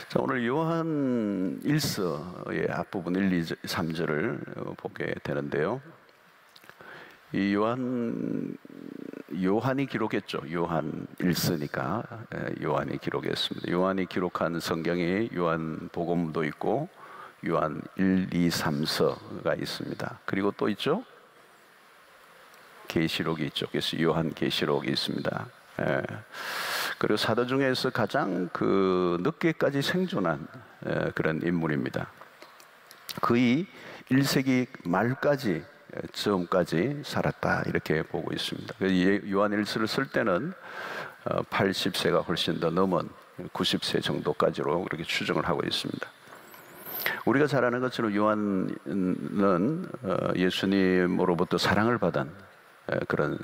자, 오늘 요한 1서의 앞부분 1, 2, 3절을 보게 되는데요. 이 요한이 기록했죠. 요한 1서니까 요한이 기록했습니다. 요한이 기록한 성경이 요한복음도 있고 요한 1, 2, 3서가 있습니다. 그리고 또 있죠. 계시록이 있죠. 그래서 요한 계시록이 있습니다. 그리고 사도 중에서 가장 늦게까지 생존한 그런 인물입니다. 거의 1세기 말까지 처음까지 살았다 이렇게 보고 있습니다. 요한 1서를 쓸 때는 80세가 훨씬 더 넘은 90세 정도까지로 그렇게 추정을 하고 있습니다. 우리가 잘 아는 것처럼 요한은 예수님으로부터 사랑을 받은 그런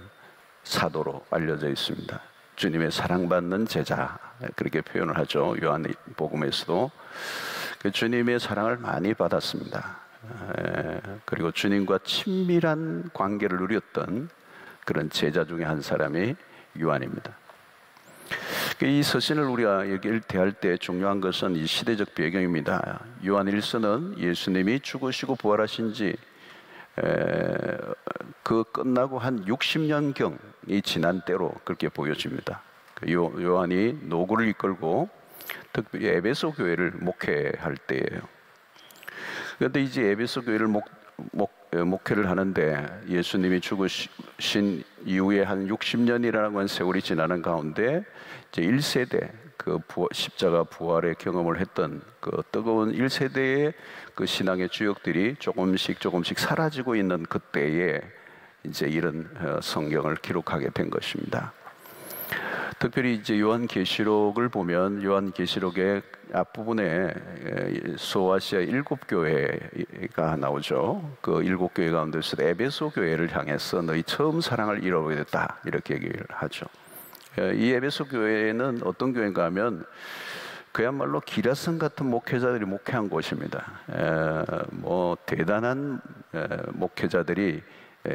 사도로 알려져 있습니다. 주님의 사랑받는 제자 그렇게 표현을 하죠. 요한복음에서도 주님의 사랑을 많이 받았습니다. 그리고 주님과 친밀한 관계를 누렸던 그런 제자 중에 한 사람이 요한입니다. 이 서신을 우리가 여기를 대할 때 중요한 것은 이 시대적 배경입니다. 요한 1서는 예수님이 죽으시고 부활하신 지 끝나고 한 60년경이 지난 때로 그렇게 보여집니다. 요한이 노고를 이끌고 특별히 에베소 교회를 목회할 때예요. 그런데 이제 에베소 교회를 목회를 하는데 예수님이 죽으신 이후에 한 60년이라는 세월이 지나는 가운데 이제 1세대 십자가 부활의 경험을 했던 뜨거운 1세대의 신앙의 주역들이 조금씩 사라지고 있는 그때에 이제 이런 성경을 기록하게 된 것입니다. 특별히 이제 요한계시록을 보면 요한계시록의 앞부분에 소아시아 7교회가 나오죠. 그 7교회 가운데서 에베소 교회를 향해서 너희 처음 사랑을 잃어버리게 됐다 이렇게 얘기를 하죠. 이 에베소 교회는 어떤 교회인가 하면 그야말로 기라성 같은 목회자들이 목회한 곳입니다. 대단한 목회자들이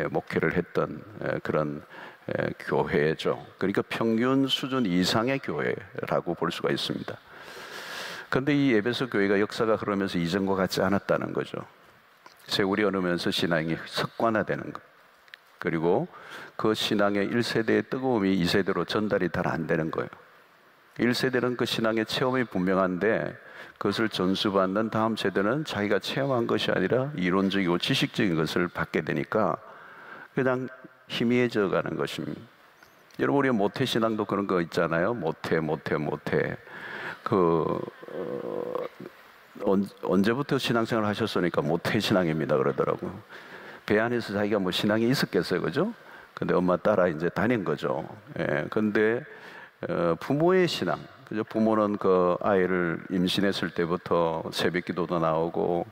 목회를 했던 그런 교회죠. 그러니까 평균 수준 이상의 교회라고 볼 수가 있습니다. 그런데 이 에베소 교회가 역사가 흐르면서 이전과 같지 않았다는 거죠. 세월이 흐르면서 신앙이 석관화되는 것. 그리고 그 신앙의 1세대의 뜨거움이 2세대로 전달이 잘 안 되는 거예요. 1세대는 그 신앙의 체험이 분명한데 그것을 전수받는 다음 세대는 자기가 체험한 것이 아니라 이론적이고 지식적인 것을 받게 되니까 그냥 희미해져 가는 것입니다. 여러분 우리가 모태신앙도 그런 거 있잖아요. 모태 언제부터 신앙생활 하셨으니까 모태신앙입니다 그러더라고요. 배 안에서 자기가 신앙이 있었겠어요, 그죠? 근데 엄마 따라 이제 다닌 거죠. 근데 부모의 신앙, 그죠? 부모는 그 아이를 임신했을 때부터 새벽기도도 나오고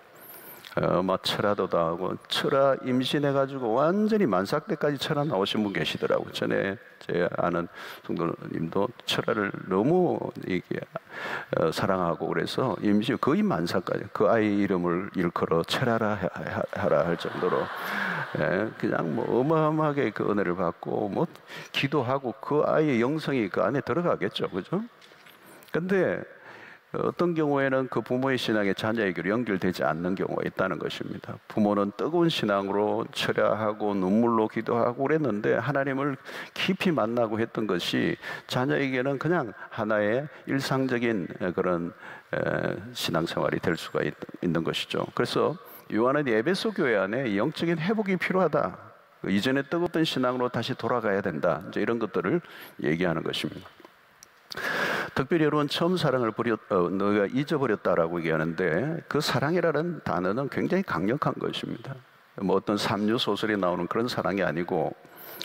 철화도 하고 철화 임신해가지고 완전히 만삭 때까지 철화 나오신 분 계시더라고요. 전에 제 아는 성도님도 철화를 너무 사랑하고 그래서 임신 거의 만삭까지 그 아이 이름을 일컬어 철화라 하라 할 정도로 그냥 어마어마하게 그 은혜를 받고 기도하고 그 아이의 영성이 그 안에 들어가겠죠, 그죠? 근데 어떤 경우에는 그 부모의 신앙에 자녀에게로 연결되지 않는 경우가 있다는 것입니다. 부모는 뜨거운 신앙으로 철야하고 눈물로 기도하고 그랬는데 하나님을 깊이 만나고 했던 것이 자녀에게는 그냥 하나의 일상적인 그런 신앙생활이 될 수가 있는 것이죠. 그래서 요한은 에베소 교회 안에 영적인 회복이 필요하다. 이전에 뜨겁던 신앙으로 다시 돌아가야 된다. 이제 이런 것들을 얘기하는 것입니다. 특별히 여러분 처음 사랑을 너희가 잊어버렸다라고 얘기하는데 그 사랑이라는 단어는 굉장히 강력한 것입니다. 어떤 삼류 소설에 나오는 그런 사랑이 아니고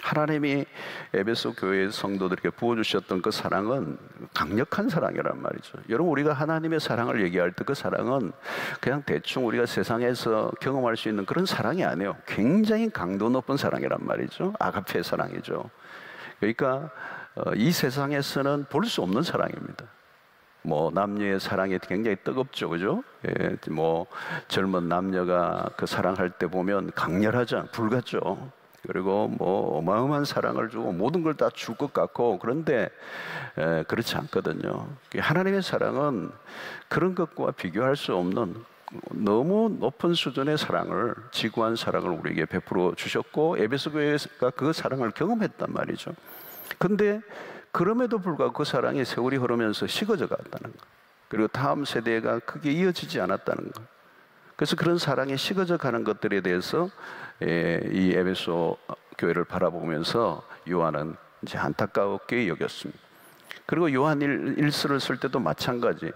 하나님이 에베소 교회 성도들에게 부어주셨던 그 사랑은 강력한 사랑이란 말이죠. 여러분 우리가 하나님의 사랑을 얘기할 때 그 사랑은 그냥 대충 우리가 세상에서 경험할 수 있는 그런 사랑이 아니에요. 굉장히 강도 높은 사랑이란 말이죠. 아가페 사랑이죠. 그러니까 이 세상에서는 볼 수 없는 사랑입니다. 남녀의 사랑이 굉장히 뜨겁죠, 그죠? 젊은 남녀가 그 사랑할 때 보면 강렬하죠, 불같죠. 그리고 뭐 어마어마한 사랑을 주고 모든 걸 다 줄 것 같고, 그런데 그렇지 않거든요. 하나님의 사랑은 그런 것과 비교할 수 없는 너무 높은 수준의 사랑을, 지구한 사랑을 우리에게 베풀어 주셨고, 에베소 교회가 그 사랑을 경험했단 말이죠. 근데 그럼에도 불구하고 그 사랑이 세월이 흐르면서 식어져 갔다는 것, 그리고 다음 세대가 크게 이어지지 않았다는 것. 그래서 그런 사랑이 식어져 가는 것들에 대해서 이 에베소 교회를 바라보면서 요한은 이제 안타깝게 여겼습니다. 그리고 요한 일서를 쓸 때도 마찬가지,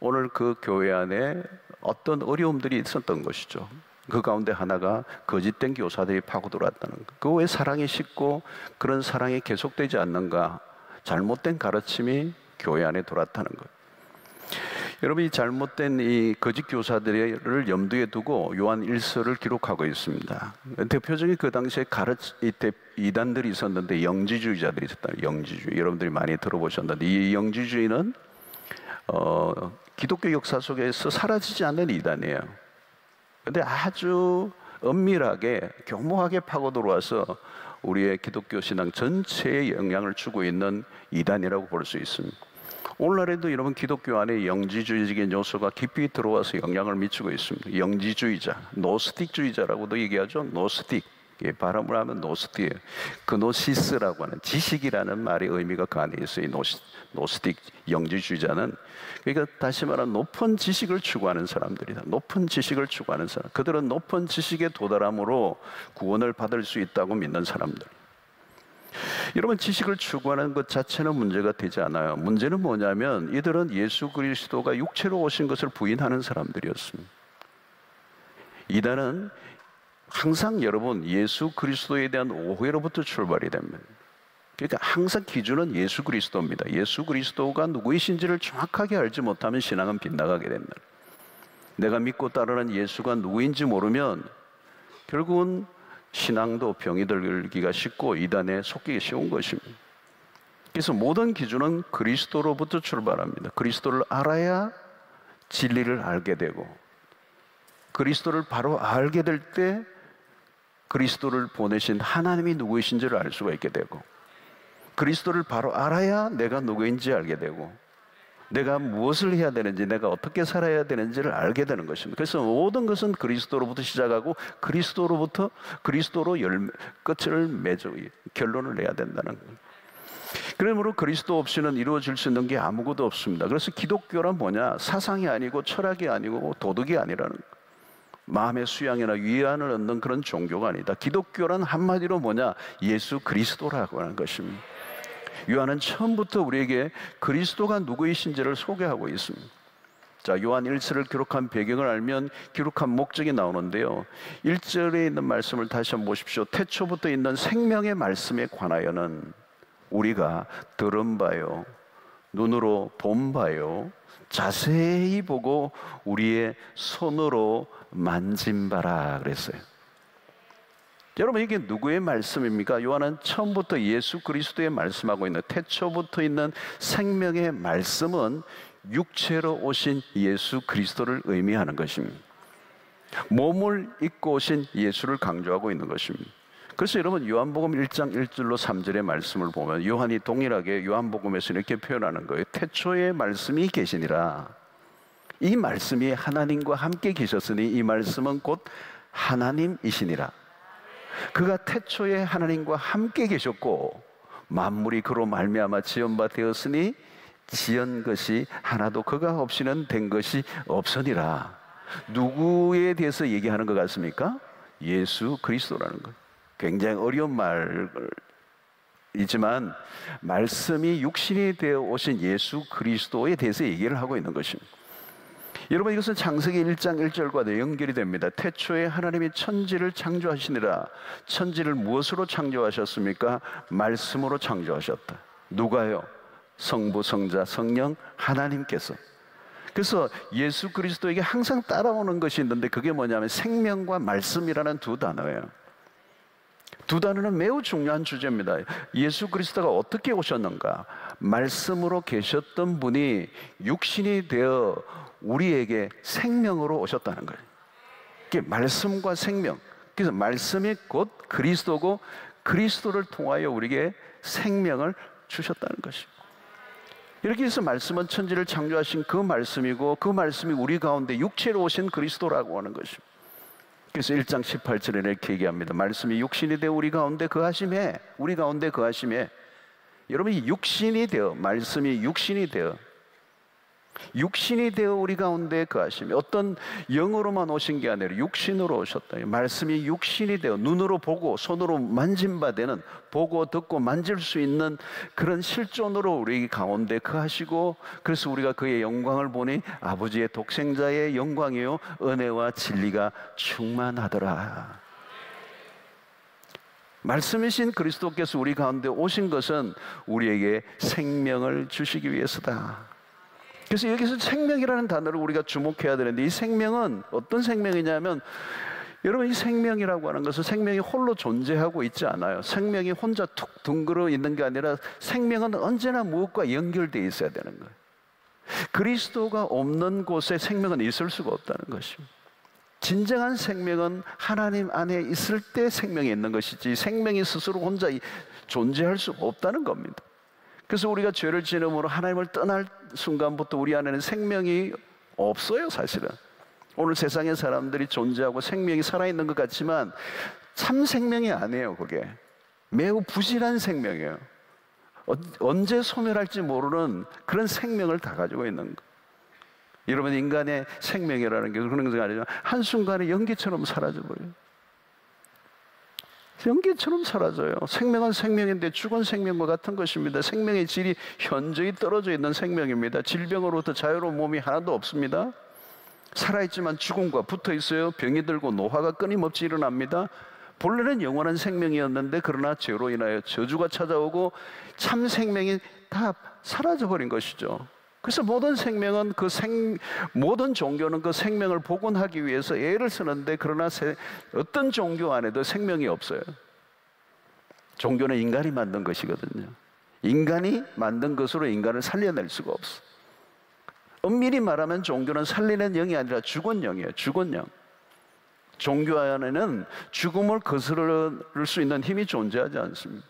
오늘 그 교회 안에 어떤 어려움들이 있었던 것이죠. 그 가운데 하나가 거짓된 교사들이 파고들었다는 것. 그 왜 사랑이 식고 그런 사랑이 계속되지 않는가? 잘못된 가르침이 교회 안에 돌았다는 것. 여러분, 이 잘못된 이 거짓 교사들을 염두에 두고 요한 일서를 기록하고 있습니다. 대표적인 그 당시에 이단들이 있었는데, 영지주의자들이 있었다. 영지주의, 여러분들이 많이 들어보셨는데, 이 영지주의는 기독교 역사 속에서 사라지지 않는 이단이에요. 근데 아주 은밀하게 교묘하게 파고 들어와서 우리의 기독교 신앙 전체에 영향을 주고 있는 이단이라고 볼 수 있습니다. 오늘날에도 여러분, 기독교 안에 영지주의적인 요소가 깊이 들어와서 영향을 미치고 있습니다. 영지주의자, 노스틱주의자라고도 얘기하죠. 노스틱, 발음을 하면 노스틱이에요. 그노시스라고 하는 지식이라는 말의 의미가 그 안에 있어요. 노스틱, 영지주의자는. 그러니까 다시 말하면 높은 지식을 추구하는 사람들이다. 높은 지식을 추구하는 사람. 그들은 높은 지식에 도달함으로 구원을 받을 수 있다고 믿는 사람들. 여러분, 지식을 추구하는 것 자체는 문제가 되지 않아요. 문제는 뭐냐면 이들은 예수 그리스도가 육체로 오신 것을 부인하는 사람들이었습니다. 이단은 항상 여러분, 예수 그리스도에 대한 오해로부터 출발이 됩니다. 그러니까 항상 기준은 예수 그리스도입니다. 예수 그리스도가 누구이신지를 정확하게 알지 못하면 신앙은 빗나가게 됩니다. 내가 믿고 따르는 예수가 누구인지 모르면 결국은 신앙도 병이 들기가 쉽고 이단에 속기가 쉬운 것입니다. 그래서 모든 기준은 그리스도로부터 출발합니다. 그리스도를 알아야 진리를 알게 되고, 그리스도를 바로 알게 될 때 그리스도를 보내신 하나님이 누구이신지를 알 수가 있게 되고, 그리스도를 바로 알아야 내가 누구인지 알게 되고, 내가 무엇을 해야 되는지, 내가 어떻게 살아야 되는지를 알게 되는 것입니다. 그래서 모든 것은 그리스도로부터 시작하고 그리스도로 끝을 맺어 결론을 내야 된다는 거예요. 그러므로 그리스도 없이는 이루어질 수 있는 게 아무것도 없습니다. 그래서 기독교란 뭐냐? 사상이 아니고 철학이 아니고 도덕이 아니라는 거예요. 마음의 수양이나 위안을 얻는 그런 종교가 아니다. 기독교란 한마디로 뭐냐? 예수 그리스도라고 하는 것입니다. 요한은 처음부터 우리에게 그리스도가 누구이신지를 소개하고 있습니다. 자, 요한 1서를 기록한 배경을 알면 기록한 목적이 나오는데요. 1절에 있는 말씀을 다시 한번 보십시오. 태초부터 있는 생명의 말씀에 관하여는 우리가 들은 바요, 눈으로 본 바요, 자세히 보고 우리의 손으로 만진 바라 그랬어요. 여러분, 이게 누구의 말씀입니까? 요한은 처음부터 예수 그리스도의 말씀하고 있는, 태초부터 있는 생명의 말씀은 육체로 오신 예수 그리스도를 의미하는 것입니다. 몸을 입고 오신 예수를 강조하고 있는 것입니다. 그래서 여러분, 요한복음 1장 1절로 3절의 말씀을 보면 요한이 동일하게 요한복음에서 이렇게 표현하는 거예요. 태초에 말씀이 계시니라. 이 말씀이 하나님과 함께 계셨으니 이 말씀은 곧 하나님이시니라. 그가 태초에 하나님과 함께 계셨고 만물이 그로 말미암아 지은 바 되었으니 지은 것이 하나도 그가 없이는 된 것이 없으니라. 누구에 대해서 얘기하는 것 같습니까? 예수 그리스도라는 것. 굉장히 어려운 말이지만 말씀이 육신이 되어 오신 예수 그리스도에 대해서 얘기를 하고 있는 것입니다. 여러분, 이것은 창세기 1장 1절과 연결이 됩니다. 태초에 하나님이 천지를 창조하시니라. 천지를 무엇으로 창조하셨습니까? 말씀으로 창조하셨다. 누가요? 성부, 성자, 성령 하나님께서. 그래서 예수 그리스도에게 항상 따라오는 것이 있는데 그게 뭐냐면 생명과 말씀이라는 두 단어예요. 두 단어는 매우 중요한 주제입니다. 예수 그리스도가 어떻게 오셨는가? 말씀으로 계셨던 분이 육신이 되어 우리에게 생명으로 오셨다는 거예요. 이게 말씀과 생명. 그래서 말씀이 곧 그리스도고 그리스도를 통하여 우리에게 생명을 주셨다는 것입니다. 이렇게 해서 말씀은 천지를 창조하신 그 말씀이고 그 말씀이 우리 가운데 육체로 오신 그리스도라고 하는 것입니다. 그래서 1장 18절에 이렇게 얘기합니다. 말씀이 육신이 되어 우리 가운데 거하심에, 우리 가운데 거하심에, 여러분이 육신이 되어, 말씀이 육신이 되어 우리 가운데 거하심에, 어떤 영으로만 오신 게 아니라 육신으로 오셨다. 말씀이 육신이 되어 눈으로 보고 손으로 만진바되는, 보고 듣고 만질 수 있는 그런 실존으로 우리 가운데 거하시고, 그래서 우리가 그의 영광을 보니 아버지의 독생자의 영광이요 은혜와 진리가 충만하더라. 말씀이신 그리스도께서 우리 가운데 오신 것은 우리에게 생명을 주시기 위해서다. 그래서 여기서 생명이라는 단어를 우리가 주목해야 되는데, 이 생명은 어떤 생명이냐면, 여러분, 이 생명이라고 하는 것은 생명이 홀로 존재하고 있지 않아요. 생명이 혼자 툭 둥그러 있는 게 아니라 생명은 언제나 무엇과 연결되어 있어야 되는 거예요. 그리스도가 없는 곳에 생명은 있을 수가 없다는 것입니다. 진정한 생명은 하나님 안에 있을 때 생명이 있는 것이지, 생명이 스스로 혼자 존재할 수 없다는 겁니다. 그래서 우리가 죄를 지음으로 하나님을 떠날 순간부터 우리 안에는 생명이 없어요, 사실은. 오늘 세상의 사람들이 존재하고 생명이 살아있는 것 같지만 참 생명이 아니에요, 그게. 매우 부실한 생명이에요. 언제 소멸할지 모르는 그런 생명을 다 가지고 있는 거예요. 여러분, 인간의 생명이라는 게 그런 것이 아니라 한순간에 연기처럼 사라져버려요. 연기처럼 사라져요. 생명은 생명인데 죽은 생명과 같은 것입니다. 생명의 질이 현저히 떨어져 있는 생명입니다. 질병으로부터 자유로운 몸이 하나도 없습니다. 살아있지만 죽음과 붙어 있어요. 병이 들고 노화가 끊임없이 일어납니다. 본래는 영원한 생명이었는데 그러나 죄로 인하여 저주가 찾아오고 참 생명이 다 사라져버린 것이죠. 그래서 모든 생명은 모든 종교는 그 생명을 복원하기 위해서 애를 쓰는데, 그러나 어떤 종교 안에도 생명이 없어요. 종교는 인간이 만든 것이거든요. 인간이 만든 것으로 인간을 살려낼 수가 없어. 엄밀히 말하면 종교는 살리는 영이 아니라 죽은 영이에요. 죽은 영. 종교 안에는 죽음을 거스를 수 있는 힘이 존재하지 않습니다.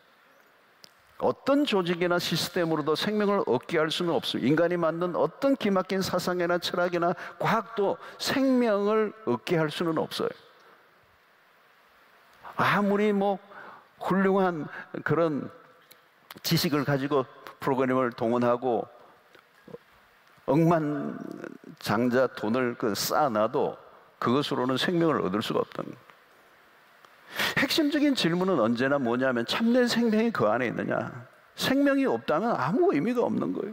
어떤 조직이나 시스템으로도 생명을 얻게 할 수는 없습니다. 인간이 만든 어떤 기막힌 사상이나 철학이나 과학도 생명을 얻게 할 수는 없어요. 아무리 훌륭한 그런 지식을 가지고 프로그램을 동원하고 억만장자 돈을 쌓아놔도 그것으로는 생명을 얻을 수가 없다는 거예요. 핵심적인 질문은 언제나 뭐냐면, 참된 생명이 그 안에 있느냐. 생명이 없다면 아무 의미가 없는 거예요.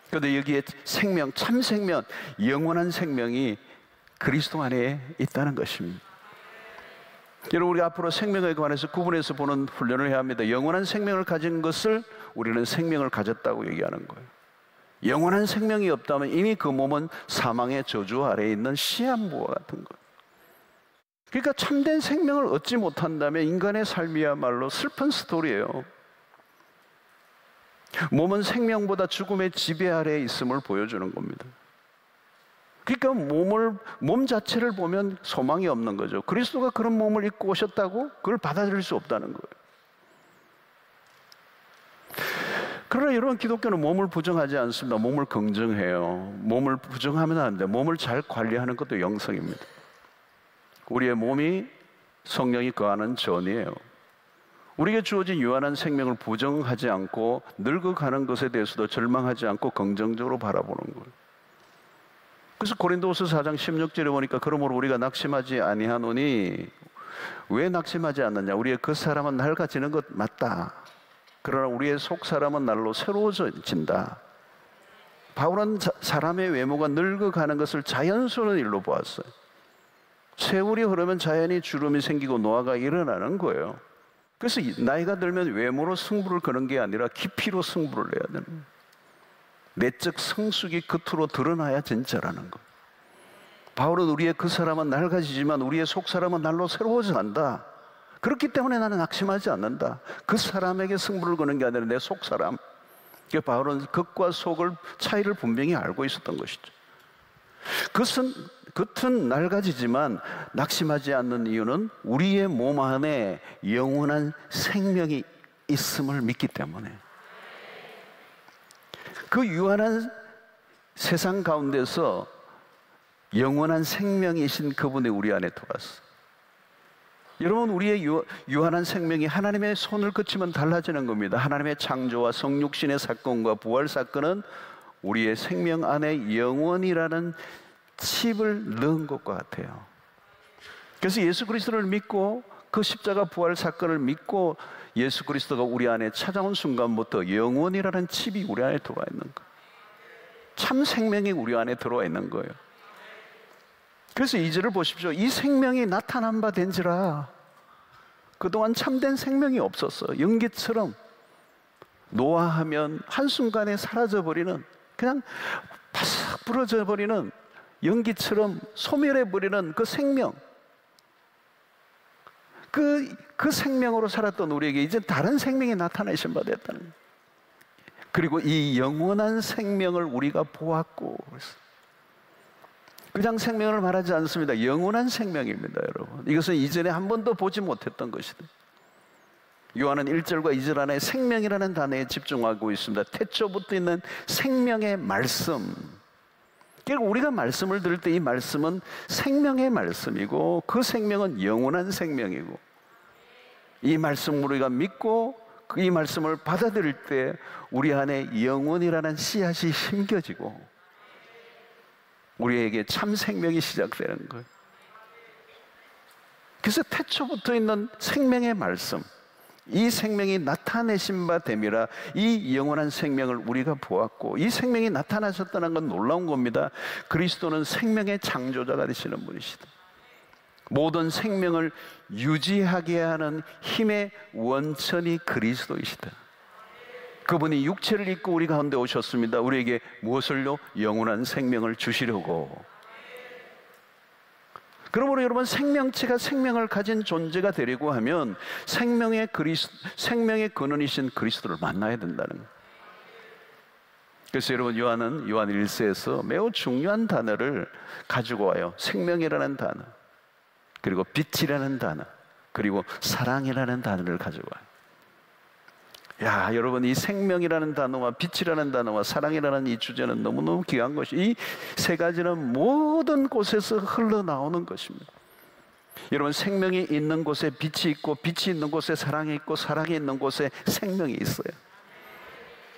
그런데 여기에 생명, 참 생명, 영원한 생명이 그리스도 안에 있다는 것입니다. 여러분, 우리 앞으로 생명에 관해서 구분해서 보는 훈련을 해야 합니다. 영원한 생명을 가진 것을 우리는 생명을 가졌다고 얘기하는 거예요. 영원한 생명이 없다면 이미 그 몸은 사망의 저주 아래에 있는 시한부와 같은 거예요. 그러니까 참된 생명을 얻지 못한다면 인간의 삶이야말로 슬픈 스토리예요. 몸은 생명보다 죽음의 지배 아래에 있음을 보여주는 겁니다. 그러니까 몸 자체를 보면 소망이 없는 거죠. 그리스도가 그런 몸을 입고 오셨다고 그걸 받아들일 수 없다는 거예요. 그러나 여러분, 기독교는 몸을 부정하지 않습니다. 몸을 긍정해요. 몸을 부정하면 안 돼요. 몸을 잘 관리하는 것도 영성입니다. 우리의 몸이 성령이 거하는 전이에요. 우리에게 주어진 유한한 생명을 부정하지 않고 늙어가는 것에 대해서도 절망하지 않고 긍정적으로 바라보는 거예요. 그래서 고린도후서 4장 16절에 보니까, 그러므로 우리가 낙심하지 아니하노니, 왜 낙심하지 않느냐? 우리의 그 사람은 낡아지는 것 맞다. 그러나 우리의 속 사람은 날로 새로워진다. 바울은 사람의 외모가 늙어가는 것을 자연스러운 일로 보았어요. 세월이 흐르면 자연히 주름이 생기고 노화가 일어나는 거예요. 그래서 나이가 들면 외모로 승부를 거는 게 아니라 깊이로 승부를 내야 되는 거예요. 내적 성숙이 겉으로 드러나야 진짜라는 거예요. 바울은 우리의 그 사람은 낡아지지만 우리의 속 사람은 날로 새로워져 간다. 그렇기 때문에 나는 낙심하지 않는다. 그 사람에게 승부를 거는 게 아니라 내 속 사람. 바울은 겉과 속을 차이를 분명히 알고 있었던 것이죠. 그것은 겉은 낡아지지만 낙심하지 않는 이유는 우리의 몸 안에 영원한 생명이 있음을 믿기 때문에. 그 유한한 세상 가운데서 영원한 생명이신 그분이 우리 안에 들어왔어. 여러분, 우리의 유한한 생명이 하나님의 손을 거치면 달라지는 겁니다. 하나님의 창조와 성육신의 사건과 부활 사건은 우리의 생명 안에 영원이라는 칩을 넣은 것과 같아요. 그래서 예수 그리스도를 믿고 그 십자가 부활 사건을 믿고 예수 그리스도가 우리 안에 찾아온 순간부터 영원이라는 칩이 우리 안에 들어와 있는 거예요. 참 생명이 우리 안에 들어와 있는 거예요. 그래서 2절을 보십시오. 이 생명이 나타난 바 된지라. 그동안 참된 생명이 없었어. 연기처럼 노화하면 한순간에 사라져버리는, 그냥 바싹 부러져 버리는, 연기처럼 소멸해버리는 그 생명, 그 생명으로 살았던 우리에게 이제 다른 생명이 나타나신 바 됐다는 거예요. 그리고 이 영원한 생명을 우리가 보았고, 그냥 생명을 말하지 않습니다. 영원한 생명입니다, 여러분. 이것은 이전에 한 번도 보지 못했던 것이다. 요한은 1절과 2절 안에 생명이라는 단어에 집중하고 있습니다. 태초부터 있는 생명의 말씀. 그러니까 우리가 말씀을 들을 때 이 말씀은 생명의 말씀이고, 그 생명은 영원한 생명이고, 이 말씀을 우리가 믿고 이 말씀을 받아들일 때 우리 안에 영원이라는 씨앗이 심겨지고 우리에게 참 생명이 시작되는 거예요. 그래서 태초부터 있는 생명의 말씀, 이 생명이 나타내신 바 됨이라. 이 영원한 생명을 우리가 보았고, 이 생명이 나타나셨다는 건 놀라운 겁니다. 그리스도는 생명의 창조자가 되시는 분이시다. 모든 생명을 유지하게 하는 힘의 원천이 그리스도이시다. 그분이 육체를 입고 우리 가운데 오셨습니다. 우리에게 무엇을요? 영원한 생명을 주시려고. 그러므로 여러분, 생명체가 생명을 가진 존재가 되려고 하면 생명의 근원이신 그리스도를 만나야 된다는 거예요. 그래서 여러분, 요한 1세에서 매우 중요한 단어를 가지고 와요. 생명이라는 단어, 그리고 빛이라는 단어, 그리고 사랑이라는 단어를 가지고 와요. 야, 여러분, 이 생명이라는 단어와 빛이라는 단어와 사랑이라는 이 주제는 너무너무 귀한 것이, 이 세 가지는 모든 곳에서 흘러나오는 것입니다. 여러분, 생명이 있는 곳에 빛이 있고, 빛이 있는 곳에 사랑이 있고, 사랑이 있는 곳에 생명이 있어요.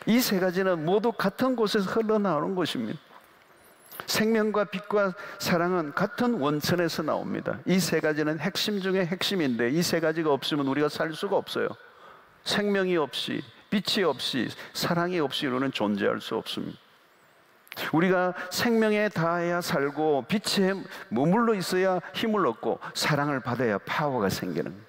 이 세 가지는 모두 같은 곳에서 흘러나오는 것입니다. 생명과 빛과 사랑은 같은 원천에서 나옵니다. 이 세 가지는 핵심 중에 핵심인데, 이 세 가지가 없으면 우리가 살 수가 없어요. 생명이 없이, 빛이 없이, 사랑이 없이 우리는 존재할 수 없습니다. 우리가 생명에 닿아야 살고, 빛에 머물러 있어야 힘을 얻고, 사랑을 받아야 파워가 생기는 거예요.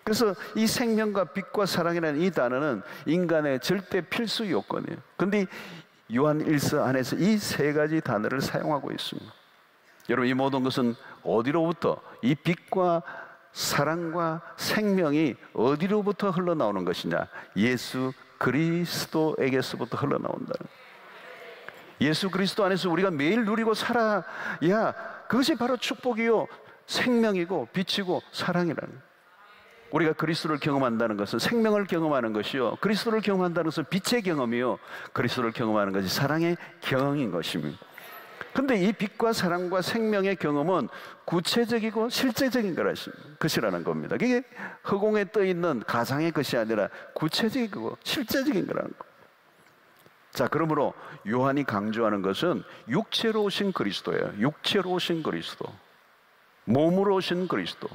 그래서 이 생명과 빛과 사랑이라는 이 단어는 인간의 절대 필수 요건이에요. 그런데 요한 1서 안에서 이 세 가지 단어를 사용하고 있습니다. 여러분, 이 모든 것은 어디로부터, 이 빛과 사랑과 생명이 어디로부터 흘러나오는 것이냐? 예수 그리스도에게서부터 흘러나온다는 거예요. 예수 그리스도 안에서 우리가 매일 누리고 살아야 그것이 바로 축복이요, 생명이고 빛이고 사랑이라는 거예요. 우리가 그리스도를 경험한다는 것은 생명을 경험하는 것이요, 그리스도를 경험한다는 것은 빛의 경험이요, 그리스도를 경험하는 것이 사랑의 경험인 것입니다. 그런데 이 빛과 사랑과 생명의 경험은 구체적이고 실제적인 것이라는 겁니다. 이게 허공에 떠 있는 가상의 것이 아니라 구체적이고 실제적인 거라는 거예요. 자, 그러므로 요한이 강조하는 것은 육체로 오신 그리스도예요. 육체로 오신 그리스도, 몸으로 오신 그리스도.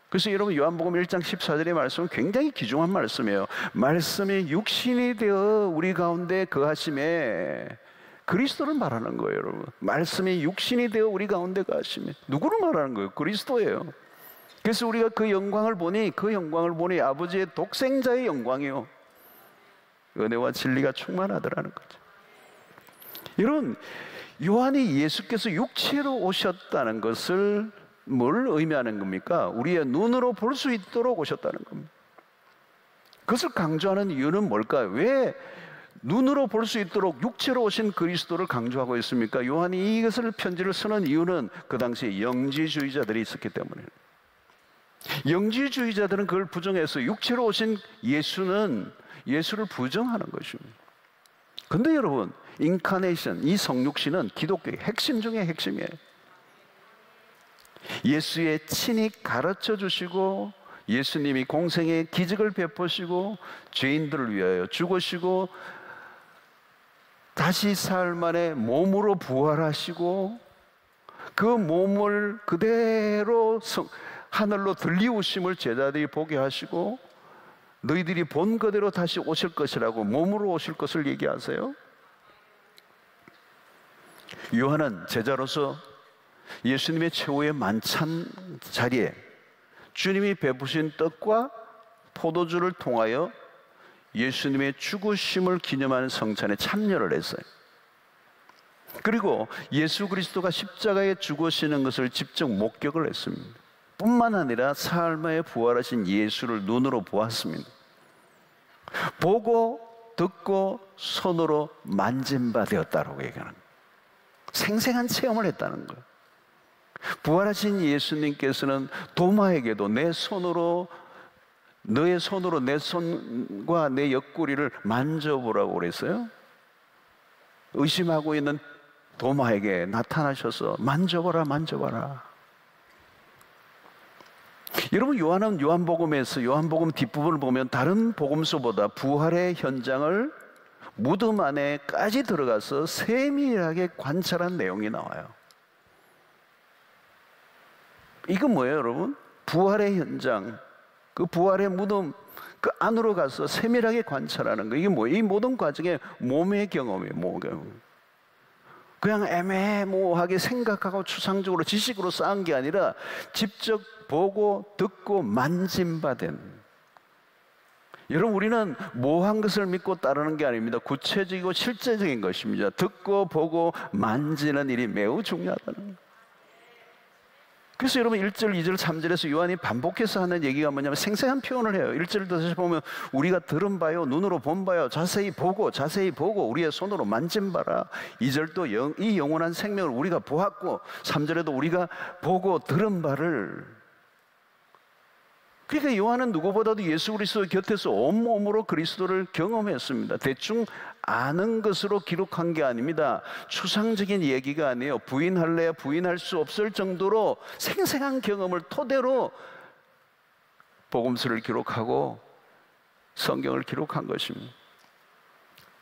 그래서 여러분, 요한복음 1장 14절의 말씀은 굉장히 귀중한 말씀이에요. 말씀이 육신이 되어 우리 가운데 거하심에, 그리스도를 말하는 거예요, 여러분. 말씀이 육신이 되어 우리 가운데 거하심에, 누구를 말하는 거예요? 그리스도예요. 그래서 우리가 그 영광을 보니 아버지의 독생자의 영광이요, 은혜와 진리가 충만하더라는 거죠. 여러분, 요한이 예수께서 육체로 오셨다는 것을 뭘 의미하는 겁니까? 우리의 눈으로 볼 수 있도록 오셨다는 겁니다. 그것을 강조하는 이유는 뭘까요? 왜 눈으로 볼 수 있도록 육체로 오신 그리스도를 강조하고 있습니까? 요한이 이것을 편지를 쓰는 이유는 그 당시에 영지주의자들이 있었기 때문에. 영지주의자들은 그걸 부정해서 육체로 오신 예수를 부정하는 것입니다. 근데 여러분, 인카네이션, 이 성육신은 기독교의 핵심 중에 핵심이에요. 예수의 친히 가르쳐 주시고 예수님이 공생의 기적을 베푸시고 죄인들을 위하여 죽으시고 다시 사흘 만에 몸으로 부활하시고 그 몸을 그대로 하늘로 들리우심을 제자들이 보게 하시고 너희들이 본 그대로 다시 오실 것이라고 몸으로 오실 것을 얘기하세요. 요한은 제자로서 예수님의 최후의 만찬 자리에 주님이 베푸신 떡과 포도주를 통하여 예수님의 죽으심을 기념하는 성찬에 참여를 했어요. 그리고 예수 그리스도가 십자가에 죽으시는 것을 직접 목격을 했습니다. 뿐만 아니라 사흘 만에 부활하신 예수를 눈으로 보았습니다. 보고 듣고 손으로 만진 바 되었다라고 얘기하는 거예요. 생생한 체험을 했다는 거예요. 부활하신 예수님께서는 도마에게도 너의 손으로 내 손과 내 옆구리를 만져보라고 그랬어요. 의심하고 있는 도마에게 나타나셔서 만져봐라. 여러분, 요한은 요한복음에서 요한복음 뒷부분을 보면 다른 복음서보다 부활의 현장을 무덤 안에까지 들어가서 세밀하게 관찰한 내용이 나와요. 이건 뭐예요, 여러분? 부활의 현장, 그 부활의 무덤 그 안으로 가서 세밀하게 관찰하는 거. 이게 뭐예요? 이 모든 과정에 몸의 경험이에요. 몸의 경험. 그냥 애매모호하게 생각하고 추상적으로 지식으로 쌓은 게 아니라 직접 보고 듣고 만진 바 된. 여러분, 우리는 모호한 것을 믿고 따르는 게 아닙니다. 구체적이고 실제적인 것입니다. 듣고 보고 만지는 일이 매우 중요하다는 거예요. 그래서 여러분 1절, 2절, 3절에서 요한이 반복해서 하는 얘기가 뭐냐면 생생한 표현을 해요. 1절을 다시 보면 우리가 들은 바요, 눈으로 본 바요, 자세히 보고 우리의 손으로 만진 바라. 2절도 이 영원한 생명을 우리가 보았고 3절에도 우리가 보고 들은 바를. 그러니까 요한은 누구보다도 예수 그리스도 곁에서 온몸으로 그리스도를 경험했습니다. 대충 아는 것으로 기록한 게 아닙니다. 추상적인 얘기가 아니에요. 부인할래야 부인할 수 없을 정도로 생생한 경험을 토대로 복음서를 기록하고 성경을 기록한 것입니다.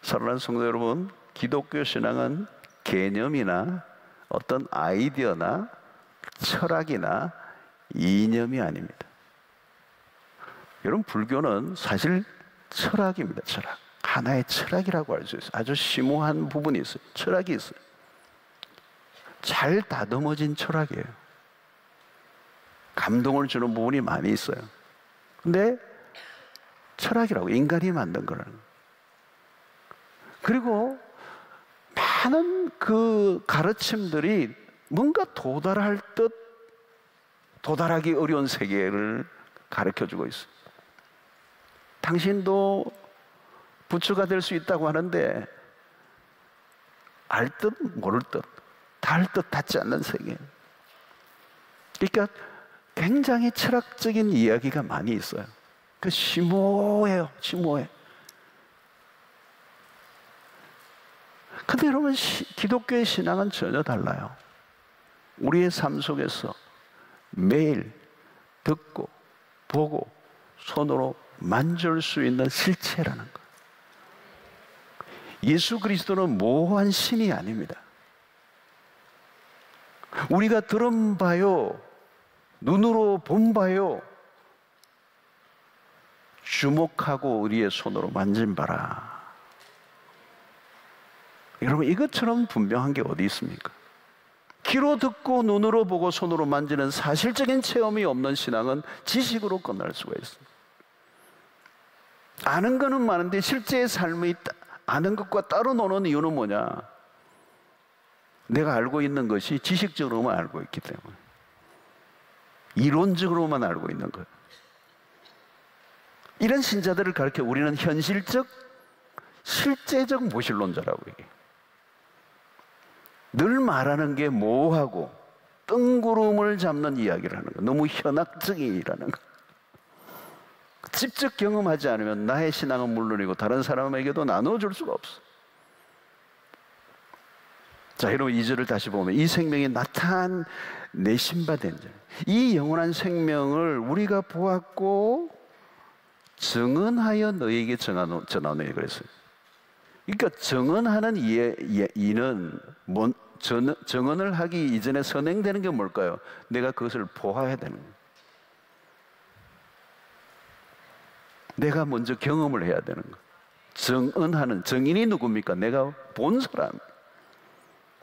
사랑하는 성도 여러분, 기독교 신앙은 개념이나 어떤 아이디어나 철학이나 이념이 아닙니다. 여러분, 불교는 사실 철학입니다. 철학. 하나의 철학이라고 할 수 있어요. 아주 심오한 부분이 있어요. 철학이 있어요. 잘 다듬어진 철학이에요. 감동을 주는 부분이 많이 있어요. 근데 철학이라고, 인간이 만든 거라는 거예요. 그리고 많은 그 가르침들이 뭔가 도달할 듯 도달하기 어려운 세계를 가르쳐주고 있어요. 당신도 부처가 될 수 있다고 하는데 알 듯 모를 듯, 닿을 듯 닿지 않는 세계. 그러니까 굉장히 철학적인 이야기가 많이 있어요. 그 심오해요. 심오해. 근데 여러분, 기독교의 신앙은 전혀 달라요. 우리의 삶 속에서 매일 듣고 보고 손으로 만질 수 있는 실체라는 것. 예수 그리스도는 모호한 신이 아닙니다. 우리가 들은 바요, 눈으로 본 바요, 주목하고 우리의 손으로 만진 바라. 여러분, 이것처럼 분명한 게 어디 있습니까? 귀로 듣고 눈으로 보고 손으로 만지는 사실적인 체험이 없는 신앙은 지식으로 끝날 수가 있습니다. 아는 거는 많은데 실제의 삶이 아는 것과 따로 노는 이유는 뭐냐? 내가 알고 있는 것이 지식적으로만 알고 있기 때문에, 이론적으로만 알고 있는 거예요. 이런 신자들을 가르쳐 우리는 현실적 실제적 모실론자라고 얘기해요. 늘 말하는 게 모호하고 뜬구름을 잡는 이야기를 하는 거, 너무 현학적이라는 거. 직접 경험하지 않으면 나의 신앙은 물론이고 다른 사람에게도 나눠줄 수가 없어. 자, 여러분 2절을 다시 보면 이 생명이 나타내신 바 된 자, 이 영원한 생명을 우리가 보았고 증언하여 너에게 전하노니 그랬어요. 그러니까 증언하는 이는 증언을 하기 이전에 선행되는 게 뭘까요? 내가 그것을 보아야 되는 거예요. 내가 먼저 경험을 해야 되는 거예요. 증언하는 증인이 누굽니까? 내가 본 사람,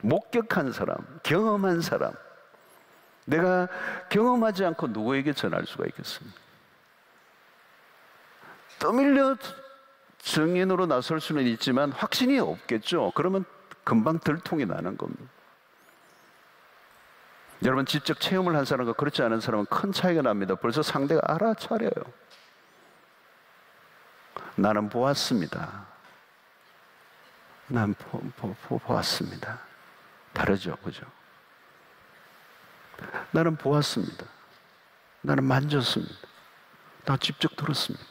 목격한 사람, 경험한 사람. 내가 경험하지 않고 누구에게 전할 수가 있겠습니까? 떠밀려 증인으로 나설 수는 있지만 확신이 없겠죠. 그러면 금방 들통이 나는 겁니다. 여러분 직접 체험을 한 사람과 그렇지 않은 사람은 큰 차이가 납니다. 벌써 상대가 알아차려요. 나는 보았습니다. 난 보았습니다. 다르죠, 그죠? 나는 보았습니다. 나는 만졌습니다. 나 직접 들었습니다.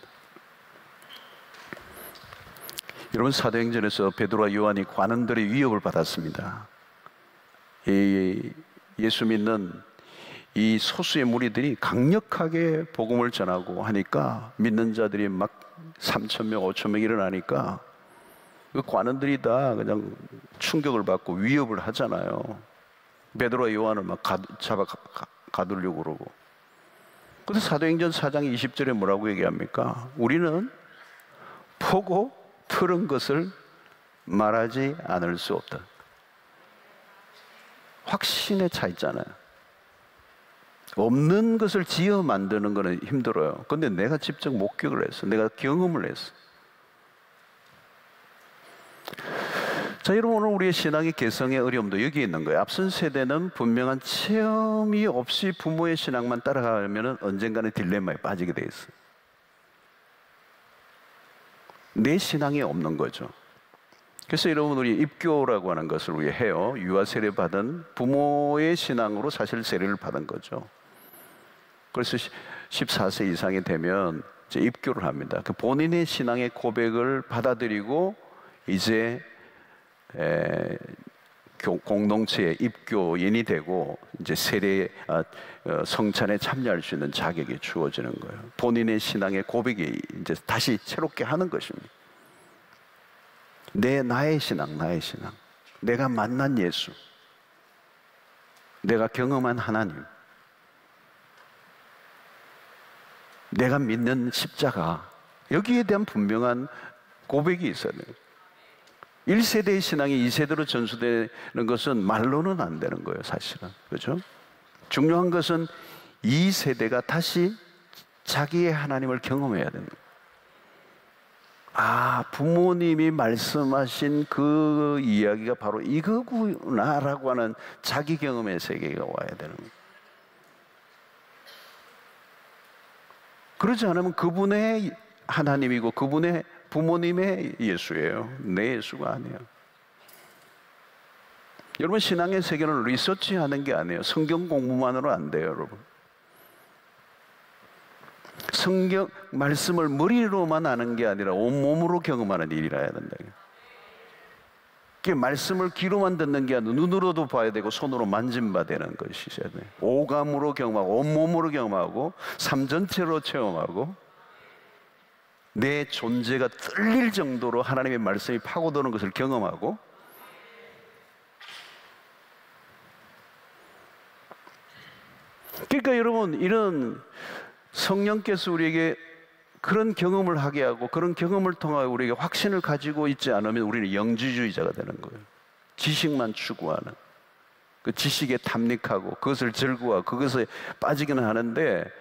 여러분 사도행전에서 베드로와 요한이 관원들의 위협을 받았습니다. 예수 믿는 이 소수의 무리들이 강력하게 복음을 전하고 하니까 믿는 자들이 막 3,000명, 5,000명 일어나니까 그 관원들이 다 그냥 충격을 받고 위협을 하잖아요. 베드로와 요한을 막 잡아 가두려고 그러고. 근데 사도행전 4장 20절에 뭐라고 얘기합니까? 우리는 보고 들은 것을 말하지 않을 수 없다. 확신에 차 있잖아요. 없는 것을 지어 만드는 것은 힘들어요. 근데 내가 직접 목격을 했어. 내가 경험을 했어. 자, 여러분 오늘 우리의 신앙의 개성의 어려움도 여기 있는 거예요. 앞선 세대는 분명한 체험이 없이 부모의 신앙만 따라가면 언젠가는 딜레마에 빠지게 돼 있어요. 내 신앙이 없는 거죠. 그래서 여러분 우리 입교라고 하는 것을 우리 해요. 유아 세례 받은 부모의 신앙으로 사실 세례를 받은 거죠. 그래서 14세 이상이 되면 이제 입교를 합니다. 그 본인의 신앙의 고백을 받아들이고 이제 공동체의 입교인이 되고 이제 세례 성찬에 참여할 수 있는 자격이 주어지는 거예요. 본인의 신앙의 고백이 이제 다시 새롭게 하는 것입니다. 나의 신앙, 내가 만난 예수, 내가 경험한 하나님, 내가 믿는 십자가, 여기에 대한 분명한 고백이 있어야 돼요. 1세대의 신앙이 2세대로 전수되는 것은 말로는 안 되는 거예요, 사실은. 그렇죠? 중요한 것은 2세대가 다시 자기의 하나님을 경험해야 되는 거예요. 아, 부모님이 말씀하신 그 이야기가 바로 이거구나라고 하는 자기 경험의 세계가 와야 되는 거예요. 그러지 않으면 그분의 하나님이고 그분의 부모님의 예수예요. 내 예수가 아니에요. 여러분 신앙의 세계는 리서치하는 게 아니에요. 성경 공부만으로 안 돼요, 여러분. 성경 말씀을 머리로만 아는 게 아니라 온몸으로 경험하는 일이라 해야 된다. 그 말씀을 귀로만 듣는 게 아니라 눈으로도 봐야 되고 손으로 만짐바 되는 것이 있어야 돼요. 오감으로 경험하고 온몸으로 경험하고 삶 전체로 체험하고 내 존재가 떨릴 정도로 하나님의 말씀이 파고드는 것을 경험하고 그러니까 여러분 이런 성령께서 우리에게 그런 경험을 하게 하고 그런 경험을 통하여 우리에게 확신을 가지고 있지 않으면 우리는 영지주의자가 되는 거예요. 지식만 추구하는 그 지식에 탐닉하고 그것을 즐거워하고 그것에 빠지기는 하는데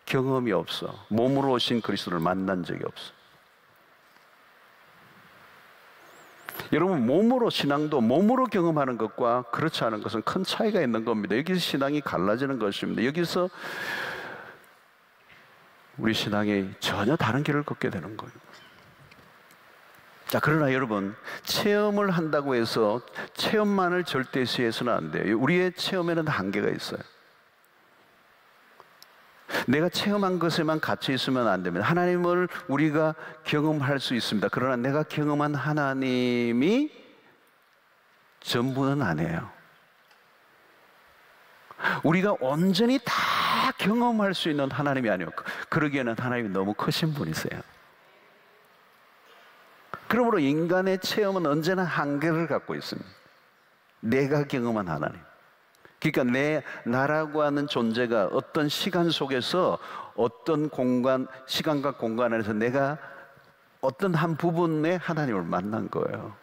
경험이 없어. 몸으로 오신 그리스도를 만난 적이 없어. 여러분 몸으로 신앙도 몸으로 경험하는 것과 그렇지 않은 것은 큰 차이가 있는 겁니다. 여기서 신앙이 갈라지는 것입니다. 여기서 우리 신앙이 전혀 다른 길을 걷게 되는 거예요. 자, 그러나 여러분, 체험을 한다고 해서 체험만을 절대시해서는 안 돼요. 우리의 체험에는 한계가 있어요. 내가 체험한 것에만 갇혀 있으면 안 됩니다. 하나님을 우리가 경험할 수 있습니다. 그러나 내가 경험한 하나님이 전부는 아니에요. 우리가 온전히 다 경험할 수 있는 하나님이 아니에요. 그러기에는 하나님이 너무 크신 분이세요. 그러므로 인간의 체험은 언제나 한계를 갖고 있습니다. 내가 경험한 하나님. 그러니까 나라고 하는 존재가 어떤 시간 속에서 어떤 공간, 시간과 공간 안에서 내가 어떤 한 부분의 하나님을 만난 거예요.